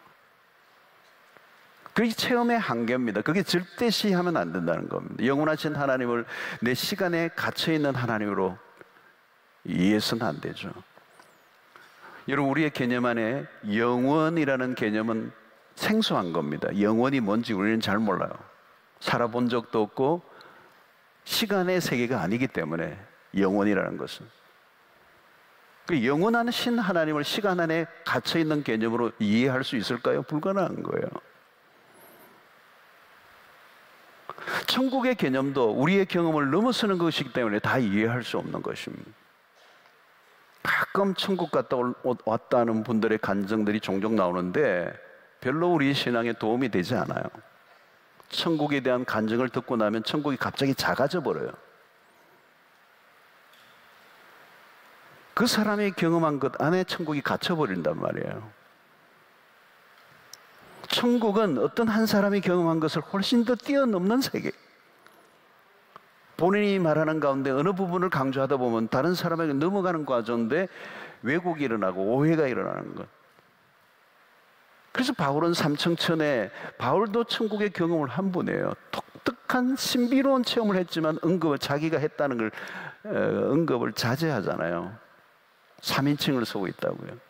그게 체험의 한계입니다. 그게 절대시하면 안 된다는 겁니다. 영원하신 하나님을 내 시간에 갇혀있는 하나님으로 이해해서는 안 되죠. 여러분, 우리의 개념 안에 영원이라는 개념은 생소한 겁니다. 영원이 뭔지 우리는 잘 몰라요. 살아본 적도 없고 시간의 세계가 아니기 때문에 영원이라는 것은. 그 영원한 신 하나님을 시간 안에 갇혀있는 개념으로 이해할 수 있을까요? 불가능한 거예요. 천국의 개념도 우리의 경험을 넘어서는 것이기 때문에 다 이해할 수 없는 것입니다. 가끔 천국 갔다 왔다 하는 분들의 간증들이 종종 나오는데 별로 우리 신앙에 도움이 되지 않아요. 천국에 대한 간증을 듣고 나면 천국이 갑자기 작아져 버려요. 그 사람이 경험한 것 안에 천국이 갇혀버린단 말이에요. 천국은 어떤 한 사람이 경험한 것을 훨씬 더 뛰어넘는 세계. 본인이 말하는 가운데 어느 부분을 강조하다 보면 다른 사람에게 넘어가는 과정인데 왜곡이 일어나고 오해가 일어나는 것. 그래서 바울은 삼청천에 바울도 천국의 경험을 한 분이에요. 독특한 신비로운 체험을 했지만 언급을 자기가 했다는 걸 언급을 자제하잖아요. 3인칭을 쓰고 있다고요.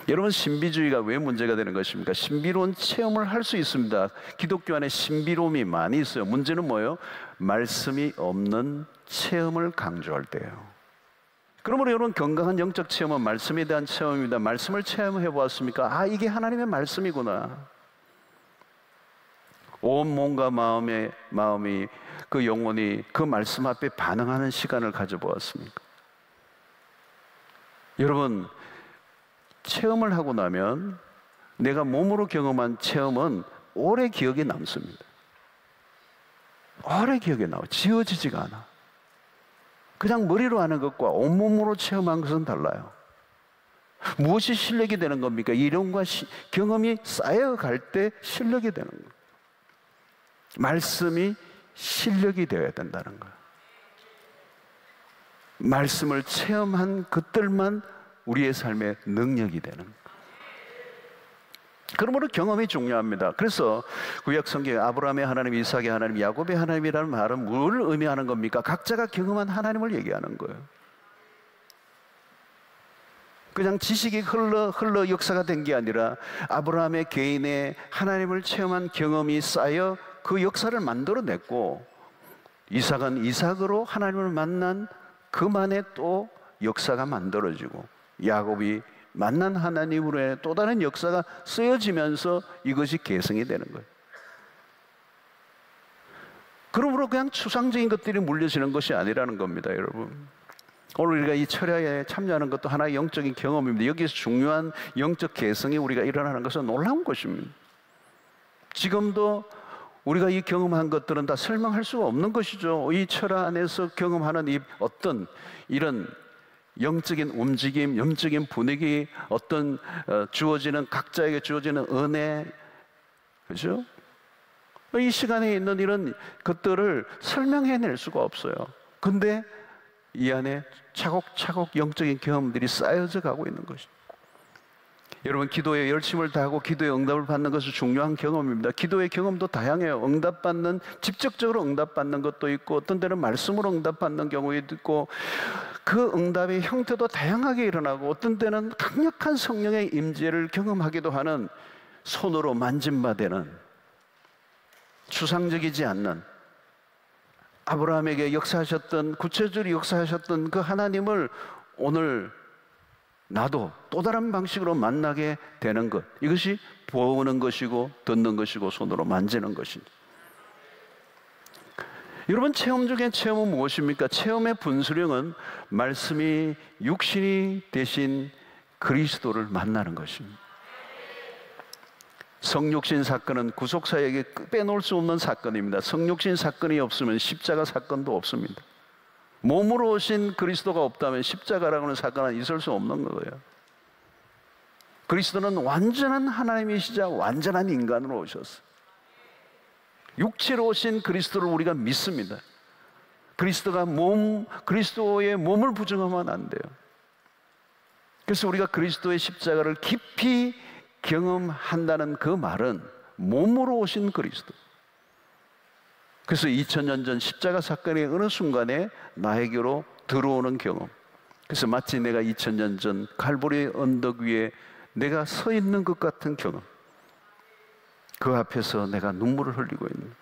여러분, 신비주의가 왜 문제가 되는 것입니까? 신비로운 체험을 할 수 있습니다. 기독교 안에 신비로움이 많이 있어요. 문제는 뭐예요? 말씀이 없는 체험을 강조할 때예요. 그러므로 여러분, 건강한 영적 체험은 말씀에 대한 체험입니다. 말씀을 체험해 보았습니까? 아, 이게 하나님의 말씀이구나. 온 몸과 마음이 그 영혼이 그 말씀 앞에 반응하는 시간을 가져보았습니까? 여러분, 체험을 하고 나면 내가 몸으로 경험한 체험은 오래 기억에 남습니다. 오래 기억에 남아. 지워지지가 않아. 그냥 머리로 하는 것과 온몸으로 체험한 것은 달라요. 무엇이 실력이 되는 겁니까? 이론과 경험이 쌓여갈 때 실력이 되는 거예요. 말씀이 실력이 되어야 된다는 거예요. 말씀을 체험한 것들만 우리의 삶의 능력이 되는 거예요. 그러므로 경험이 중요합니다. 그래서 구약 성경에 아브라함의 하나님, 이삭의 하나님, 야곱의 하나님이라는 말은 뭘 의미하는 겁니까? 각자가 경험한 하나님을 얘기하는 거예요. 그냥 지식이 흘러 역사가 된 게 아니라 아브라함의 개인의 하나님을 체험한 경험이 쌓여 그 역사를 만들어냈고, 이삭은 이삭으로 하나님을 만난 그만의 또 역사가 만들어지고, 야곱이 만난 하나님으로의 또 다른 역사가 쓰여지면서 이것이 계승이 되는 거예요. 그러므로 그냥 추상적인 것들이 물려지는 것이 아니라는 겁니다, 여러분. 오늘 우리가 이 철야에 참여하는 것도 하나의 영적인 경험입니다. 여기서 중요한 영적 계승이 우리가 일어나는 것은 놀라운 것입니다. 지금도 우리가 이 경험한 것들은 다 설명할 수가 없는 것이죠. 이 철야 안에서 경험하는 이 어떤 이런 영적인 움직임, 영적인 분위기, 어떤 주어지는 각자에게 주어지는 은혜, 그렇죠? 이 시간에 있는 이런 것들을 설명해낼 수가 없어요. 근데 이 안에 차곡차곡 영적인 경험들이 쌓여져 가고 있는 것입니다. 여러분, 기도에 열심을 다하고 기도에 응답을 받는 것은 중요한 경험입니다. 기도의 경험도 다양해요. 응답받는, 직접적으로 응답받는 것도 있고, 어떤 때는 말씀으로 응답받는 경우도 있고, 그 응답의 형태도 다양하게 일어나고, 어떤 때는 강력한 성령의 임재를 경험하기도 하는, 손으로 만짐받는, 추상적이지 않는, 아브라함에게 역사하셨던, 구체적으로 역사하셨던 그 하나님을 오늘 나도 또 다른 방식으로 만나게 되는 것, 이것이 보는 것이고 듣는 것이고 손으로 만지는 것입니다. 여러분, 체험 중에 체험은 무엇입니까? 체험의 분수령은 말씀이 육신이 되신 그리스도를 만나는 것입니다. 성육신 사건은 구속사에게 빼놓을 수 없는 사건입니다. 성육신 사건이 없으면 십자가 사건도 없습니다. 몸으로 오신 그리스도가 없다면 십자가라고 하는 사건은 있을 수 없는 거예요. 그리스도는 완전한 하나님이시자 완전한 인간으로 오셨어요. 육체로 오신 그리스도를 우리가 믿습니다. 그리스도의 몸을 부정하면 안 돼요. 그래서 우리가 그리스도의 십자가를 깊이 경험한다는 그 말은 몸으로 오신 그리스도. 그래서 2000년 전 십자가 사건의 어느 순간에 나에게로 들어오는 경험. 그래서 마치 내가 2000년 전 갈보리 언덕 위에 내가 서 있는 것 같은 경험. 그 앞에서 내가 눈물을 흘리고 있는,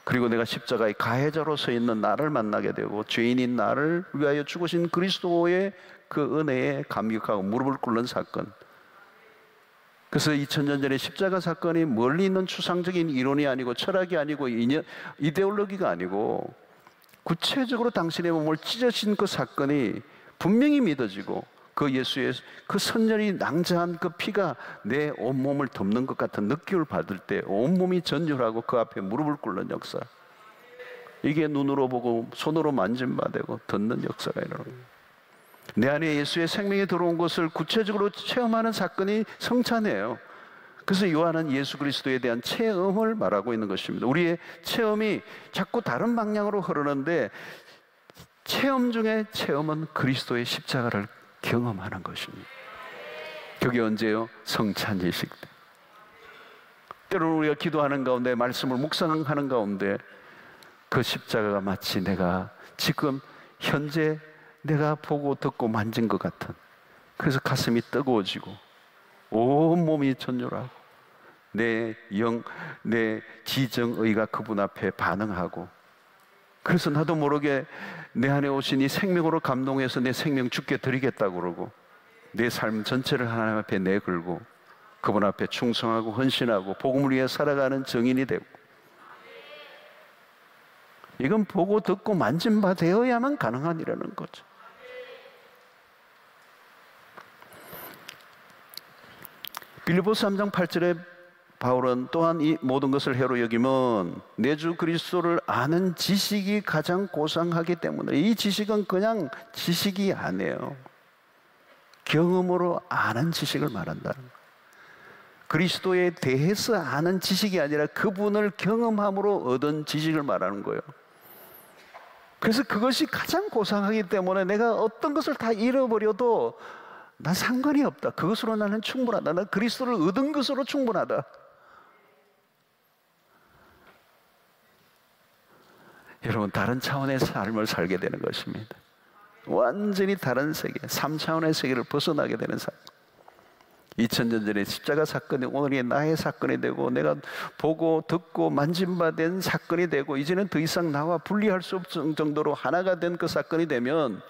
그리고 내가 십자가의 가해자로 서 있는 나를 만나게 되고 죄인인 나를 위하여 죽으신 그리스도의 그 은혜에 감격하고 무릎을 꿇는 사건. 그래서 2000년 전에 십자가 사건이 멀리 있는 추상적인 이론이 아니고 철학이 아니고 이데올로기가 아니고 구체적으로 당신의 몸을 찢으신 그 사건이 분명히 믿어지고 그 예수의 그 선전이 낭자한 그 피가 내 온몸을 덮는 것 같은 느낌을 받을 때 온몸이 전율하고 그 앞에 무릎을 꿇는 역사. 이게 눈으로 보고 손으로 만짐받고 듣는 역사가 일어나는 거예요. 내 안에 예수의 생명이 들어온 것을 구체적으로 체험하는 사건이 성찬이에요. 그래서 요한은 예수 그리스도에 대한 체험을 말하고 있는 것입니다. 우리의 체험이 자꾸 다른 방향으로 흐르는데 체험 중에 체험은 그리스도의 십자가를 경험하는 것입니다. 그게 언제요? 성찬 예식 때. 때로는 우리가 기도하는 가운데 말씀을 묵상하는 가운데 그 십자가가 마치 내가 지금 현재 내가 보고 듣고 만진 것 같은, 그래서 가슴이 뜨거워지고 온몸이 전율하고 내 지정의가 그분 앞에 반응하고, 그래서 나도 모르게 내 안에 오신 이 생명으로 감동해서 내 생명 주께 드리겠다고 그러고 내 삶 전체를 하나님 앞에 내걸고 그분 앞에 충성하고 헌신하고 복음을 위해 살아가는 증인이 되고, 이건 보고 듣고 만진 바 되어야만 가능한 일이라는 거죠. 빌립보서 3장 8절에 바울은 또한 이 모든 것을 해로 여기면 내 주 그리스도를 아는 지식이 가장 고상하기 때문에, 이 지식은 그냥 지식이 아니에요. 경험으로 아는 지식을 말한다는 거예요. 그리스도에 대해서 아는 지식이 아니라 그분을 경험함으로 얻은 지식을 말하는 거예요. 그래서 그것이 가장 고상하기 때문에 내가 어떤 것을 다 잃어버려도 난 상관이 없다. 그것으로 나는 충분하다. 난 그리스도를 얻은 것으로 충분하다. 여러분, 다른 차원의 삶을 살게 되는 것입니다. 완전히 다른 세계, 3차원의 세계를 벗어나게 되는 삶. 2000년 전에 십자가 사건이 오늘의 나의 사건이 되고 내가 보고 듣고 만짐받은 사건이 되고 이제는 더 이상 나와 분리할 수 없을 정도로 하나가 된 그 사건이 되면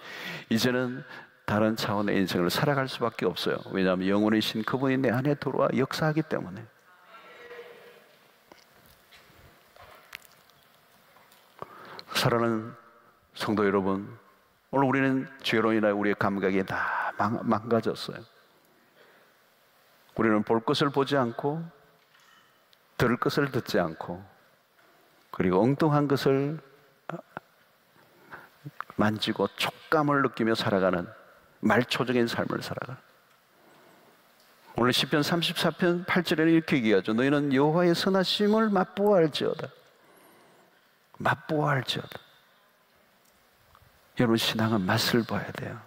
이제는 다른 차원의 인생을 살아갈 수밖에 없어요. 왜냐하면 영원이신 그분이 내 안에 들어와 역사하기 때문에. 사랑하는 성도 여러분, 오늘 우리는 죄로 인하여 우리의 감각이 다 망가졌어요. 우리는 볼 것을 보지 않고 들을 것을 듣지 않고 그리고 엉뚱한 것을 만지고 촉감을 느끼며 살아가는 말초적인 삶을 살아가는, 오늘 시편 34편 8절에는 이렇게 얘기하죠. 너희는 여호와의 선하심을 맛보아할지어다. 맛보아할지어다. 여러분, 신앙은 맛을 봐야 돼요.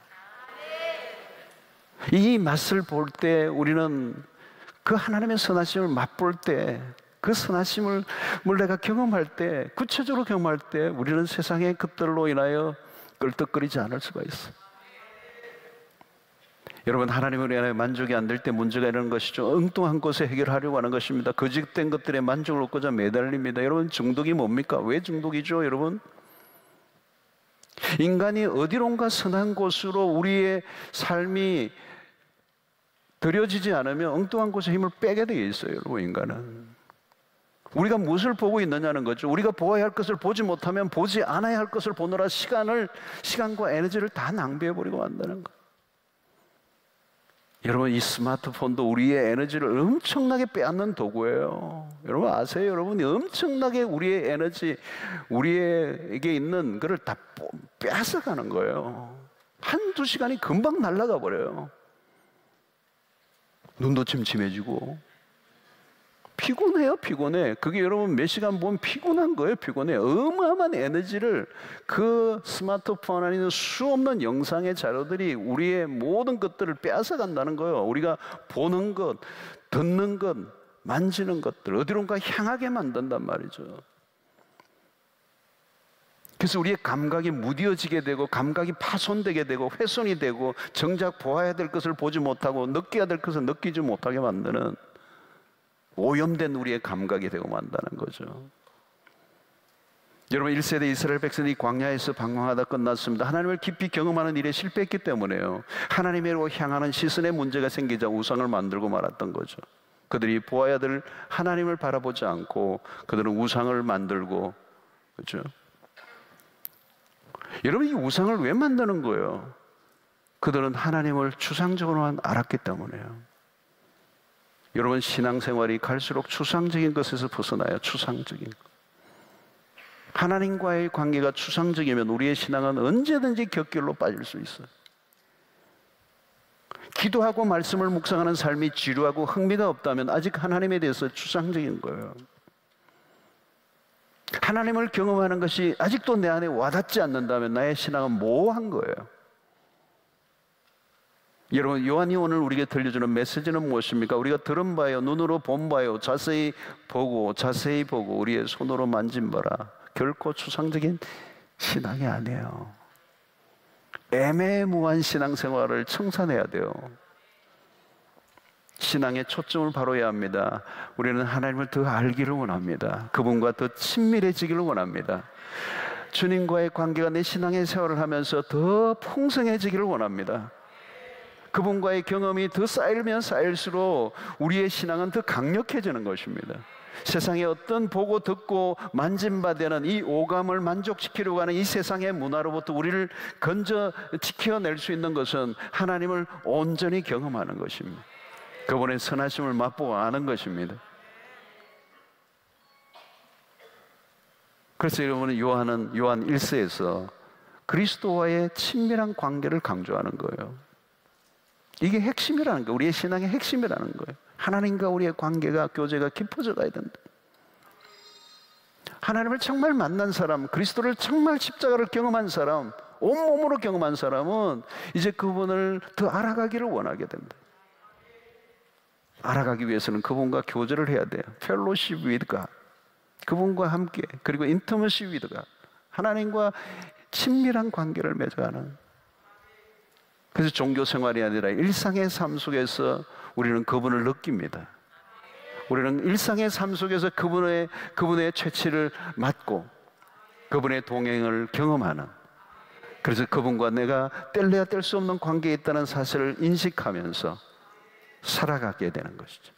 이 맛을 볼 때 우리는 그 하나님의 선하심을 맛볼 때, 그 선하심을 내가 경험할 때, 구체적으로 경험할 때 우리는 세상의 것들로 인하여 끌떡거리지 않을 수가 있어요. 여러분, 하나님을 인하여 만족이 안 될 때 문제가 일어나는 것이죠. 엉뚱한 것에 해결하려고 하는 것입니다. 거짓된 것들에 만족을 얻고자 매달립니다. 여러분, 중독이 뭡니까? 왜 중독이죠, 여러분? 인간이 어디론가 선한 곳으로 우리의 삶이 들여지지 않으면 엉뚱한 곳에 힘을 빼게 되어 있어요, 여러분. 인간은 우리가 무엇을 보고 있느냐는 거죠. 우리가 보아야 할 것을 보지 못하면 보지 않아야 할 것을 보느라 시간과 에너지를 다 낭비해버리고 만드는 거예요. 여러분, 이 스마트폰도 우리의 에너지를 엄청나게 빼앗는 도구예요. 여러분 아세요? 여러분이 엄청나게 우리의 에너지, 우리에게 있는 그걸 다 빼앗아가는 거예요. 한두 시간이 금방 날아가 버려요. 눈도 침침해지고 피곤해요. 피곤해. 그게 여러분 몇 시간 보면 피곤한 거예요. 피곤해. 어마어마한 에너지를 그 스마트폰 안에 있는 수없는 영상의 자료들이 우리의 모든 것들을 빼앗아 간다는 거예요. 우리가 보는 것, 듣는 것, 만지는 것들 어디론가 향하게 만든단 말이죠. 그래서 우리의 감각이 무뎌지게 되고 감각이 파손되게 되고 훼손이 되고 정작 보아야 될 것을 보지 못하고 느껴야 될 것을 느끼지 못하게 만드는 오염된 우리의 감각이 되고 만다는 거죠. 여러분, 1세대 이스라엘 백성이 광야에서 방황하다 끝났습니다. 하나님을 깊이 경험하는 일에 실패했기 때문에요. 하나님으로 향하는 시선의 문제가 생기자 우상을 만들고 말았던 거죠. 그들이 보아야 될 하나님을 바라보지 않고 그들은 우상을 만들고, 그렇죠? 여러분, 이 우상을 왜 만드는 거예요? 그들은 하나님을 추상적으로만 알았기 때문에요. 여러분, 신앙생활이 갈수록 추상적인 것에서 벗어나요. 추상적인 것. 하나님과의 관계가 추상적이면 우리의 신앙은 언제든지 격결로 빠질 수 있어요. 기도하고 말씀을 묵상하는 삶이 지루하고 흥미가 없다면 아직 하나님에 대해서 추상적인 거예요. 하나님을 경험하는 것이 아직도 내 안에 와닿지 않는다면 나의 신앙은 모호한 거예요. 여러분, 요한이 오늘 우리에게 들려주는 메시지는 무엇입니까? 우리가 들은 바요, 눈으로 본 바요, 자세히 보고 우리의 손으로 만진 바라. 결코 추상적인 신앙이 아니에요. 애매모호한 신앙생활을 청산해야 돼요. 신앙의 초점을 바로야 합니다. 우리는 하나님을 더 알기를 원합니다. 그분과 더 친밀해지기를 원합니다. 주님과의 관계가 내 신앙의 세월을 하면서 더 풍성해지기를 원합니다. 그분과의 경험이 더 쌓이면 쌓일수록 우리의 신앙은 더 강력해지는 것입니다. 세상에 어떤 보고 듣고 만진바되는 이 오감을 만족시키려고 하는 이 세상의 문화로부터 우리를 건져 지켜낼 수 있는 것은 하나님을 온전히 경험하는 것입니다. 그분의 선하심을 맛보고 아는 것입니다. 그래서 여러분은 요한 1서에서 그리스도와의 친밀한 관계를 강조하는 거예요. 이게 핵심이라는 거예요. 우리의 신앙의 핵심이라는 거예요. 하나님과 우리의 관계가, 교제가 깊어져 가야 된다. 하나님을 정말 만난 사람, 그리스도를 정말 십자가를 경험한 사람, 온몸으로 경험한 사람은 이제 그분을 더 알아가기를 원하게 된다. 알아가기 위해서는 그분과 교제를 해야 돼요. 펠로십 with God. 그분과 함께, 그리고 인티머시 with God. 하나님과 친밀한 관계를 맺어가는. 그래서 종교 생활이 아니라 일상의 삶 속에서 우리는 그분을 느낍니다. 우리는 일상의 삶 속에서 그분의 최치를 맡고 그분의 동행을 경험하는, 그래서 그분과 내가 뗄래야 뗄 수 없는 관계에 있다는 사실을 인식하면서 살아가게 되는 것이죠.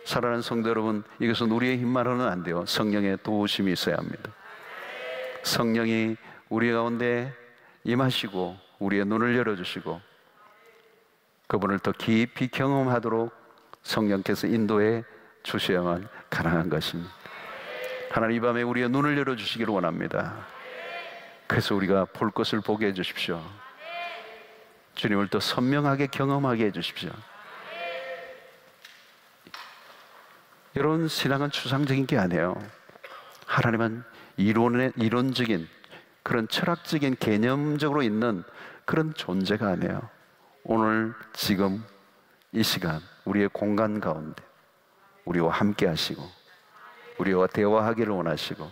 사랑하는 성도 여러분, 이것은 우리의 힘만으로는 안 돼요. 성령의 도우심이 있어야 합니다. 성령이 우리 가운데 임하시고 우리의 눈을 열어주시고 그분을 더 깊이 경험하도록 성령께서 인도해 주셔야만 가능한 것입니다. 하나님, 이 밤에 우리의 눈을 열어주시기를 원합니다. 그래서 우리가 볼 것을 보게 해주십시오. 주님을 더 선명하게 경험하게 해주십시오. 여러분, 신앙은 추상적인 게 아니에요. 하나님은 이론적인, 그런 철학적인, 개념적으로 있는 그런 존재가 아니에요. 오늘 지금 이 시간 우리의 공간 가운데 우리와 함께 하시고 우리와 대화하기를 원하시고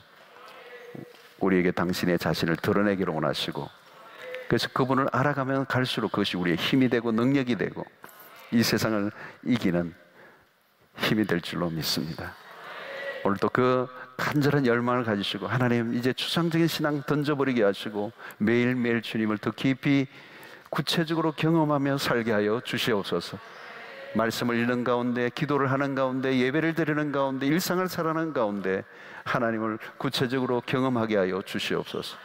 우리에게 당신의 자신을 드러내기를 원하시고, 그래서 그분을 알아가면 갈수록 그것이 우리의 힘이 되고 능력이 되고 이 세상을 이기는 힘이 될 줄로 믿습니다. 오늘도 그 간절한 열망을 가지시고 하나님 이제 추상적인 신앙 던져버리게 하시고 매일매일 주님을 더 깊이 구체적으로 경험하며 살게 하여 주시옵소서. 말씀을 읽는 가운데, 기도를 하는 가운데, 예배를 드리는 가운데, 일상을 살아가는 가운데 하나님을 구체적으로 경험하게 하여 주시옵소서.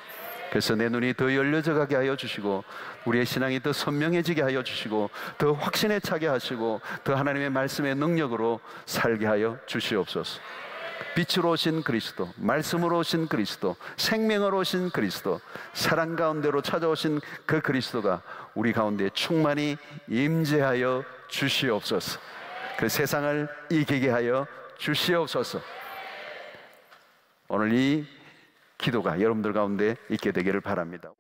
그래서 내 눈이 더 열려져 가게 하여 주시고 우리의 신앙이 더 선명해지게 하여 주시고 더 확신에 차게 하시고 더 하나님의 말씀의 능력으로 살게 하여 주시옵소서. 빛으로 오신 그리스도, 말씀으로 오신 그리스도, 생명으로 오신 그리스도, 사랑 가운데로 찾아오신 그 그리스도가 우리 가운데 충만히 임재하여 주시옵소서. 그 세상을 이기게 하여 주시옵소서. 오늘 이 기도가 여러분들 가운데 있게 되기를 바랍니다.